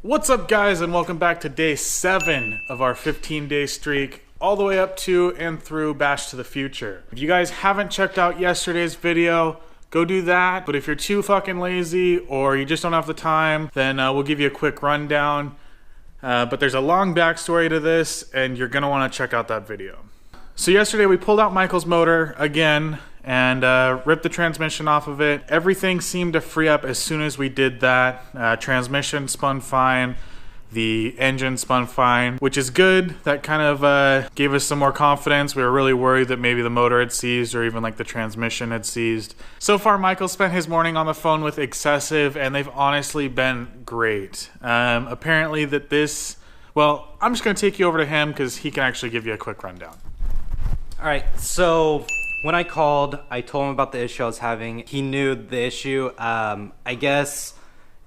What's up, guys, and welcome back to day 7 of our 15-day streak, all the way up to and through Bash to the Future. If you guys haven't checked out yesterday's video, go do that. But if you're too fucking lazy or you just don't have the time, then we'll give you a quick rundown. But there's a long backstory to this, and you're gonna want to check out that video. So yesterday we pulled out Michael's motor again and ripped the transmission off of it. Everything seemed to free up as soon as we did that. Transmission spun fine, the engine spun fine, which is good. That kind of gave us some more confidence. We were really worried that maybe the motor had seized or even like the transmission had seized. So far, Michael spent his morning on the phone with Xcessive, and they've honestly been great. Apparently that this, well, I'm just gonna take you over to him because he can actually give you a quick rundown. All right, so when I called, I told him about the issue I was having. He knew the issue. I guess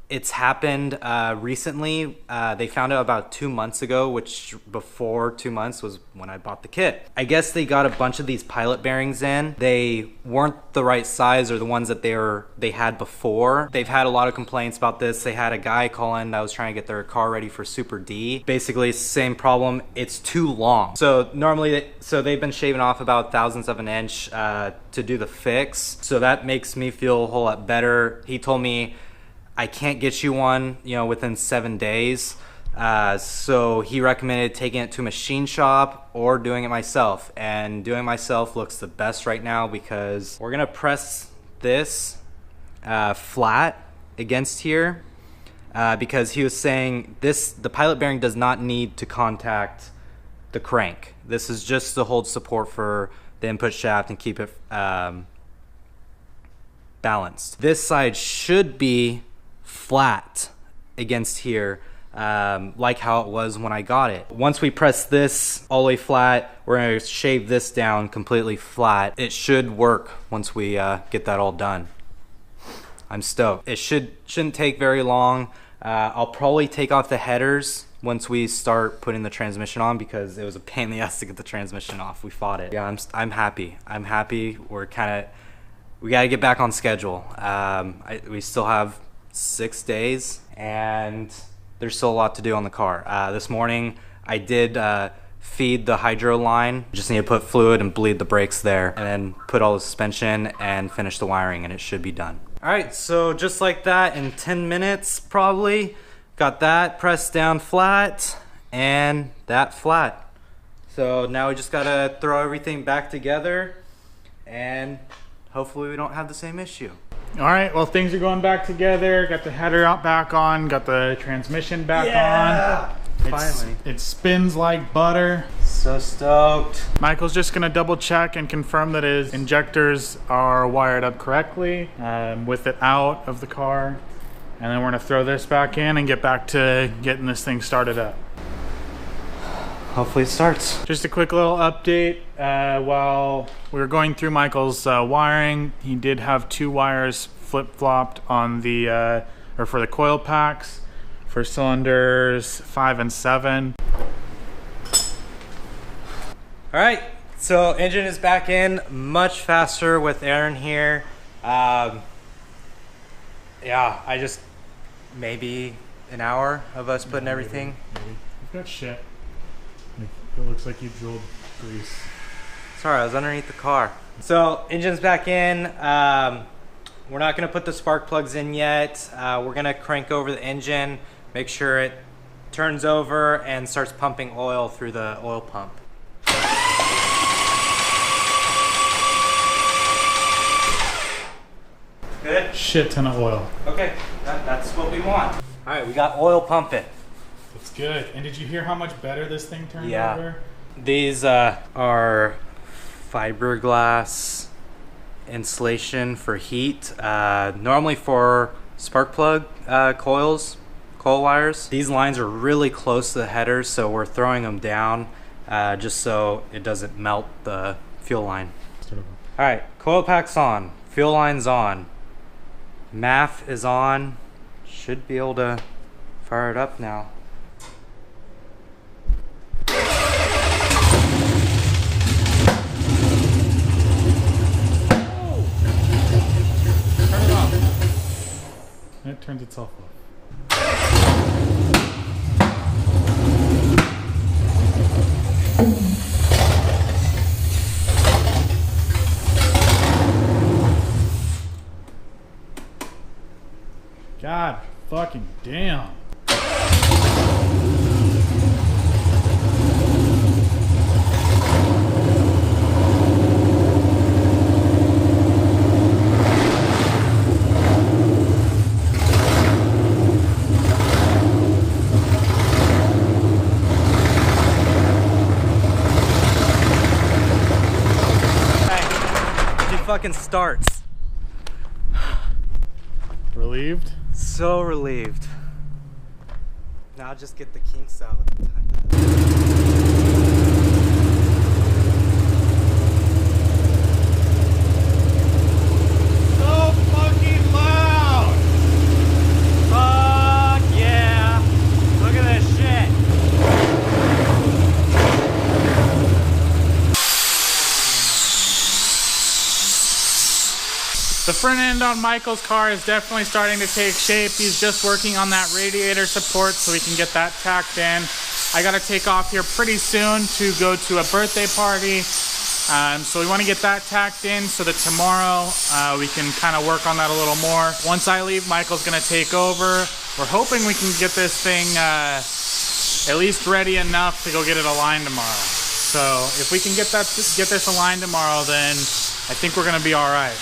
it's happened recently. They found out about 2 months ago, which before 2 months was when I bought the kit. I guess they got a bunch of these pilot bearings in. They weren't the right size or the ones that they had before. They've had a lot of complaints about this. They had a guy call in that was trying to get their car ready for Super D. Basically, same problem. It's too long. So normally, they've been shaving off about thousandths of an inch to do the fix. So that makes me feel a whole lot better. He told me I can't get you one, within 7 days. So he recommended taking it to a machine shop or doing it myself. And doing it myself looks the best right now because we're gonna press this flat against here because he was saying the pilot bearing does not need to contact the crank. This is just to hold support for the input shaft and keep it balanced. This side should be flat against here, like how it was when I got it. Once we press this all the way flat, we're gonna shave this down completely flat. It should work once we get that all done. I'm stoked. It shouldn't take very long. I'll probably take off the headers once we start putting the transmission on because it was a pain in the ass to get the transmission off. We fought it. Yeah, I'm happy. I'm happy. We gotta get back on schedule. We still have 6 days and there's still a lot to do on the car. This morning I did feed the hydro line. Just need to put fluid and bleed the brakes there and then put all the suspension and finish the wiring and it should be done. All right, so just like that in 10 minutes probably, got that pressed down flat and that flat. So now we just gotta throw everything back together and hopefully we don't have the same issue. All right, well, things are going back together. Got the header out back on, got the transmission back on. Finally. It spins like butter. So stoked. Michael's just gonna double check and confirm that his injectors are wired up correctly with it out of the car. And then we're gonna throw this back in and get back to getting this thing started up. Hopefully it starts. Just a quick little update. While we were going through Michael's wiring, he did have 2 wires flip-flopped on the, for the coil packs for cylinders 5 and 7. All right, so engine is back in much faster with Aaron here. Yeah, I just, maybe an hour of us putting everything. Maybe. You've got shit. It looks like you drilled grease. Sorry, I was underneath the car. So engine's back in. We're not gonna put the spark plugs in yet. We're gonna crank over the engine, make sure it turns over and starts pumping oil through the oil pump. Good? Shit ton of oil. Okay, that's what we want. All right, we got oil pumping. That's good. And did you hear how much better this thing turned over? These are fiberglass insulation for heat. Normally for spark plug coil wires. These lines are really close to the headers, so we're throwing them down just so it doesn't melt the fuel line. All right, coil pack's on, fuel line's on, MAF is on. Should be able to fire it up now. It turns itself off. God fucking damn. Fucking starts. Relieved? So relieved. Now I'll just get the kinks out with the time. So fucking loud! Fuck yeah! Look at this shit. The front end on Michael's car is definitely starting to take shape. He's just working on that radiator support so we can get that tacked in. I gotta take off here pretty soon to go to a birthday party. So we wanna get that tacked in so that tomorrow we can kind of work on that a little more. Once I leave, Michael's gonna take over. We're hoping we can get this thing at least ready enough to go get it aligned tomorrow. So if we can get this aligned tomorrow, then I think we're gonna be all right.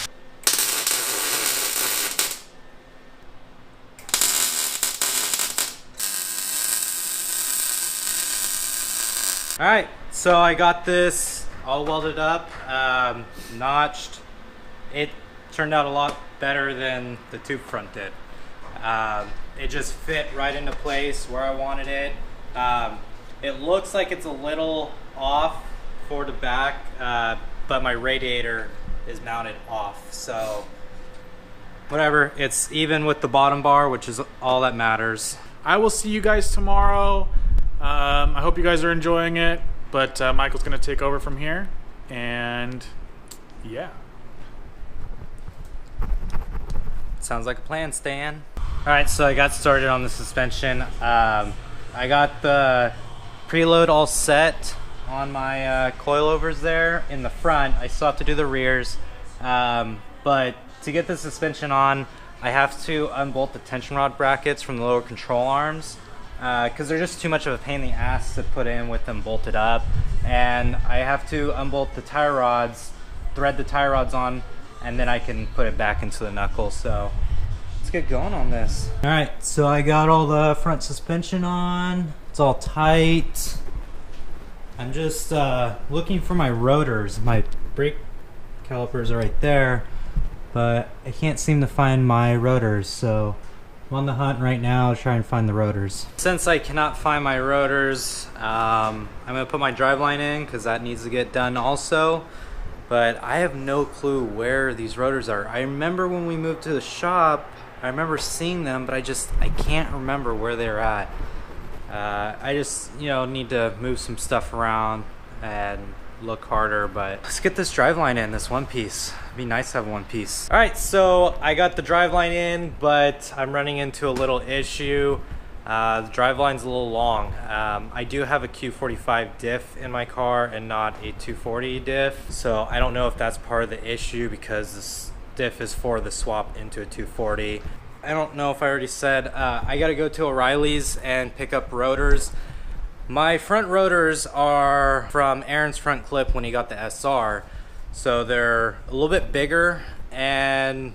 All right, so I got this all welded up, notched. It turned out a lot better than the tube front did. It just fit right into place where I wanted it. It looks like it's a little off for the back, but my radiator is mounted off. So whatever, it's even with the bottom bar, which is all that matters. I will see you guys tomorrow. I hope you guys are enjoying it, but Michael's gonna take over from here, and yeah. Sounds like a plan, Stan. All right, so I got started on the suspension. I got the preload all set on my coilovers there in the front. I still have to do the rears, but to get the suspension on, I have to unbolt the tension rod brackets from the lower control arms, because they're just too much of a pain in the ass to put in with them bolted up. And I have to unbolt the tire rods, thread the tire rods on, and then I can put it back into the knuckle. So let's get going on this. All right, so I got all the front suspension on. It's all tight. I'm just looking for my rotors. My brake calipers are right there, but I can't seem to find my rotors, so I'm on the hunt right now to try and find the rotors. Since I cannot find my rotors, I'm gonna put my driveline in because that needs to get done also. But I have no clue where these rotors are. I remember when we moved to the shop, I remember seeing them, but I can't remember where they're at. I just, need to move some stuff around and look harder, but let's get this driveline in, this one piece. It'd be nice to have one piece. All right, so I got the driveline in, but I'm running into a little issue. The driveline's a little long. I do have a Q45 diff in my car and not a 240 diff, so I don't know if that's part of the issue because this diff is for the swap into a 240. I don't know if I already said, I gotta go to O'Reilly's and pick up rotors. My front rotors are from Aaron's front clip when he got the SR, so they're a little bit bigger, and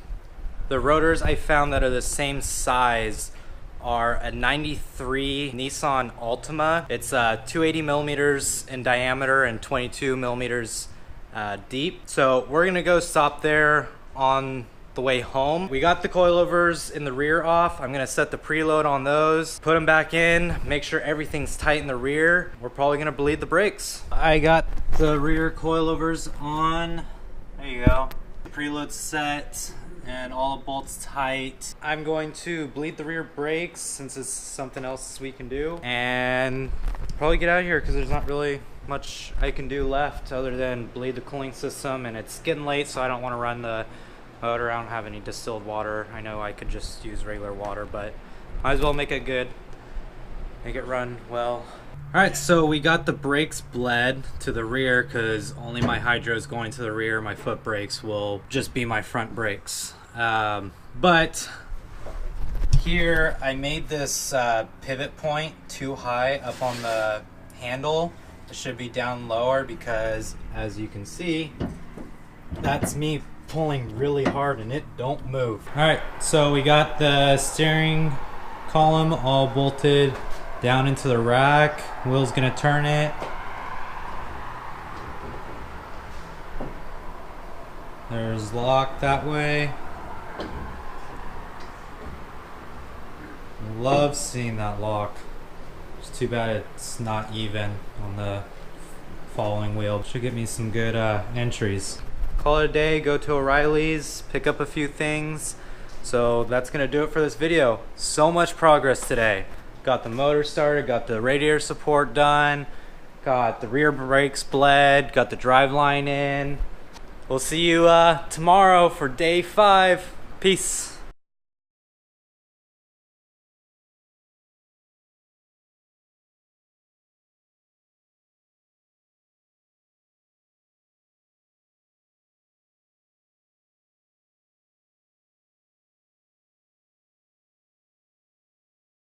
the rotors I found that are the same size are a 93 Nissan Altima. It's 280 millimeters in diameter and 22 millimeters deep. So we're gonna go stop there on the way home. We got the coilovers in the rear off. I'm gonna set the preload on those, put them back in, make sure everything's tight in the rear. We're probably gonna bleed the brakes. I got the rear coilovers on. There you go. The preload's set and all the bolts tight. I'm going to bleed the rear brakes since it's something else we can do, and probably get out of here because there's not really much I can do left other than bleed the cooling system, and it's getting late, so I don't want to run the motor. I don't have any distilled water. I know I could just use regular water, but might as well make it good, make it run well. All right, so we got the brakes bled to the rear because only my hydro is going to the rear. My foot brakes will just be my front brakes. But Here, I made this pivot point too high up on the handle. It should be down lower because, as you can see, that's me pulling really hard and it don't move. All right, so we got the steering column all bolted down into the rack. Will's gonna turn it. There's lock that way. Love seeing that lock. It's too bad it's not even on the following wheel. Should get me some good entries. Call it a day, go to O'Reilly's, pick up a few things. So that's gonna do it for this video. So much progress today. Got the motor started, got the radiator support done, got the rear brakes bled, got the driveline in. We'll see you tomorrow for day 5. Peace.